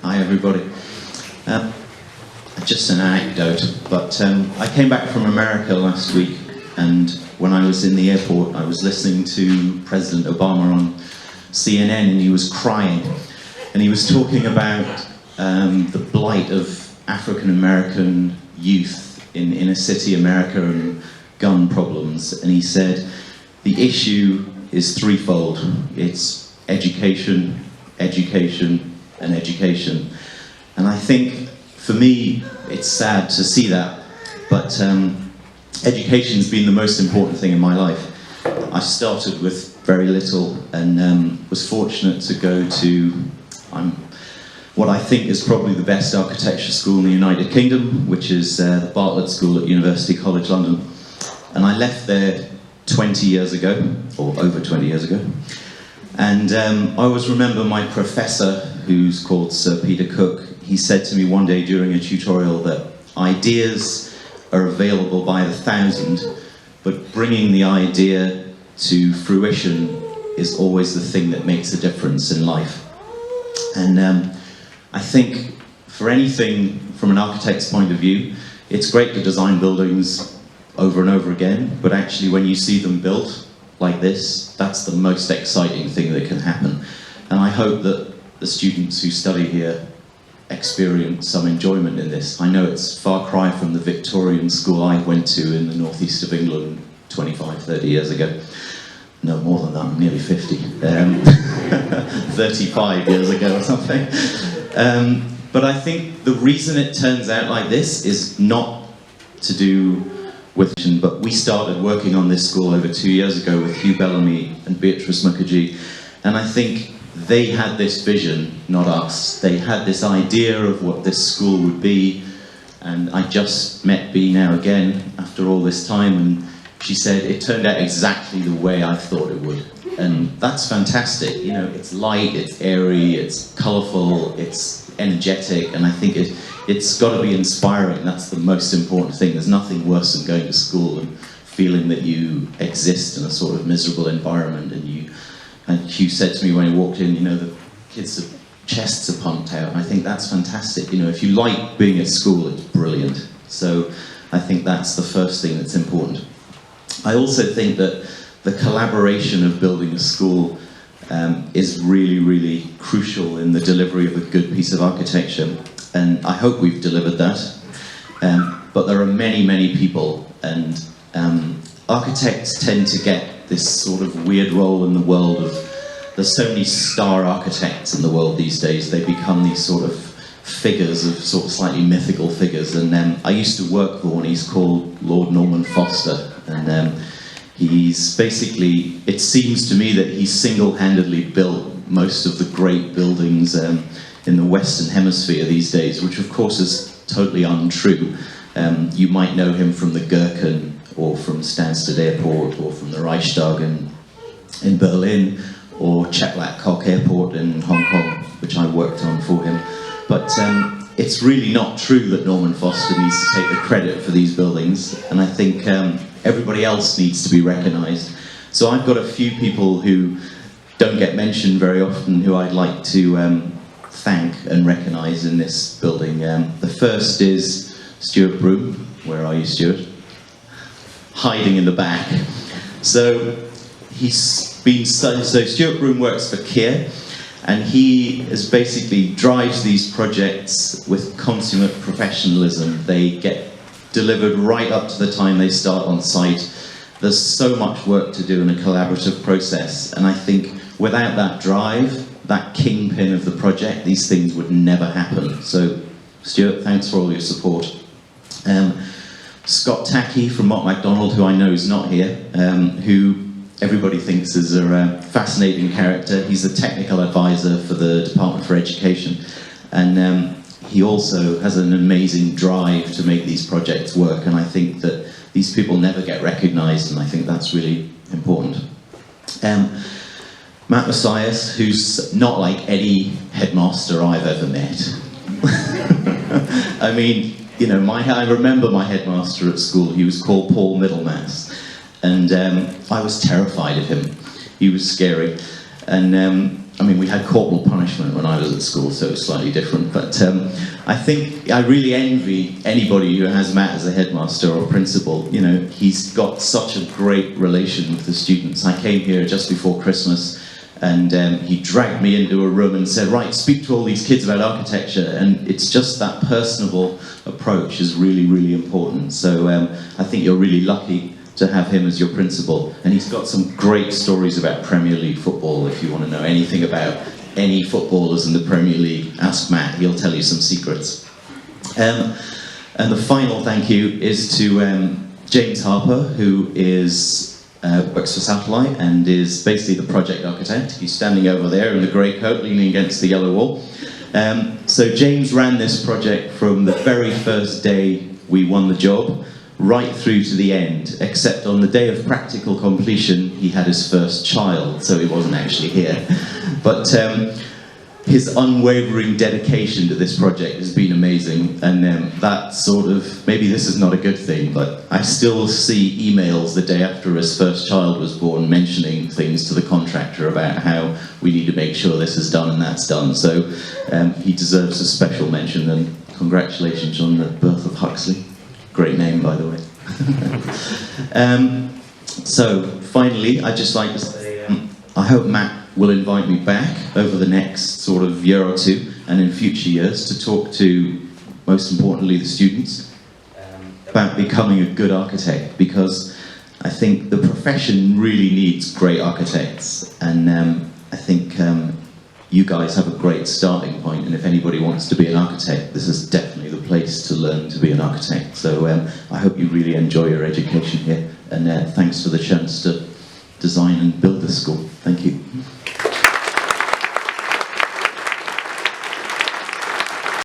Hi everybody. Just an anecdote, but I came back from America last week, and when I was in the airport I was listening to President Obama on CNN, and he was crying, and he was talking about the blight of African American youth in inner city America and gun problems, and he said the issue is threefold. It's education, education, and education. And I think, for me, it's sad to see that, but education's been the most important thing in my life. I started with very little and was fortunate to go to what I think is probably the best architecture school in the United Kingdom, which is the Bartlett School at University College London. And I left there 20 years ago, or over 20 years ago. And I always remember my professor, who's called Sir Peter Cook. He said to me one day during a tutorial that ideas are available by the thousand, but bringing the idea to fruition is always the thing that makes a difference in life. And I think for anything from an architect's point of view, it's great to design buildings over and over again, but actually when you see them built like this, that's the most exciting thing that can happen. And I hope that the students who study here experience some enjoyment in this. I know it's a far cry from the Victorian school I went to in the northeast of England 25, 30 years ago. No, more than that, I'm nearly 50. 35 years ago or something. But I think the reason it turns out like this is not to do with, but we started working on this school over 2 years ago with Hugh Bellamy and Beatrice Mukherjee, and I think they had this vision, not us. They had this idea of what this school would be, and I just met Bea now again after all this time, and she said it turned out exactly the way I thought it would. And that's fantastic. You know, it's light, it's airy, it's colourful, it's energetic, and I think it's got to be inspiring. That's the most important thing. There's nothing worse than going to school and feeling that you exist in a sort of miserable environment, and Hugh said to me when he walked in, you know, the kids' chests are pumped out. I think that's fantastic. You know, if you like being at school, it's brilliant. So I think that's the first thing that's important. I also think that the collaboration of building a school is really, really crucial in the delivery of a good piece of architecture. And I hope we've delivered that. But there are many, many people, and architects tend to get this sort of weird role in the world of, there's so many star architects in the world these days. They become these sort of figures, of sort of slightly mythical figures. And I used to work for one. He's called Lord Norman Foster, and he's basically, it seems to me that he single-handedly built most of the great buildings in the Western Hemisphere these days, which of course is totally untrue. You might know him from the Gherkin, or from Stansted Airport, or from the Reichstag in Berlin, or Chetlak Airport in Hong Kong, which I worked on for him. But it's really not true that Norman Foster needs to take the credit for these buildings, and I think everybody else needs to be recognised. So I've got a few people who don't get mentioned very often who I'd like to thank and recognise in this building. The first is Stewart Broom. Where are you, Stewart? Hiding in the back. So Stewart Broom works for Kier, and he is basically drives these projects with consummate professionalism. They get delivered right up to the time they start on site. There's so much work to do in a collaborative process, and I think without that drive, that kingpin of the project, these things would never happen. So Stewart, thanks for all your support. Scott Tackey from Mott MacDonald, who I know is not here, who everybody thinks is a fascinating character. He's the technical advisor for the Department for Education, and he also has an amazing drive to make these projects work, and I think that these people never get recognised, and I think that's really important. Matt Messias, who's not like any headmaster I've ever met. I mean, you know, I remember my headmaster at school. He was called Paul Middlemass, and I was terrified of him. He was scary, and I mean, we had corporal punishment when I was at school, so it's slightly different. But I think I really envy anybody who has Matt as a headmaster or principal. You know, he's got such a great relation with the students. I came here just before Christmas, and he dragged me into a room and said, right, speak to all these kids about architecture. And it's just that personable approach is really, really important. So I think you're really lucky to have him as your principal. And he's got some great stories about Premier League football. If you want to know anything about any footballers in the Premier League, ask Matt, he'll tell you some secrets. And the final thank you is to James Harper, who works for Satellite and is basically the project architect. He's standing over there in the grey coat, leaning against the yellow wall. So James ran this project from the very first day we won the job, right through to the end, except on the day of practical completion, he had his first child, so he wasn't actually here. But his unwavering dedication to this project has been amazing, and that sort of, maybe this is not a good thing, but I still see emails the day after his first child was born mentioning things to the contractor about how we need to make sure this is done and that's done. So he deserves a special mention, and congratulations on the birth of Huxley. Great name, by the way. So, finally, I'd just like to say, I hope Matt will invite me back over the next sort of year or two, and in future years, to talk to, most importantly, the students about becoming a good architect, because I think the profession really needs great architects, and I think you guys have a great starting point, and if anybody wants to be an architect, this is definitely the place to learn to be an architect. So I hope you really enjoy your education here, and thanks for the chance to design and build this school. Thank you.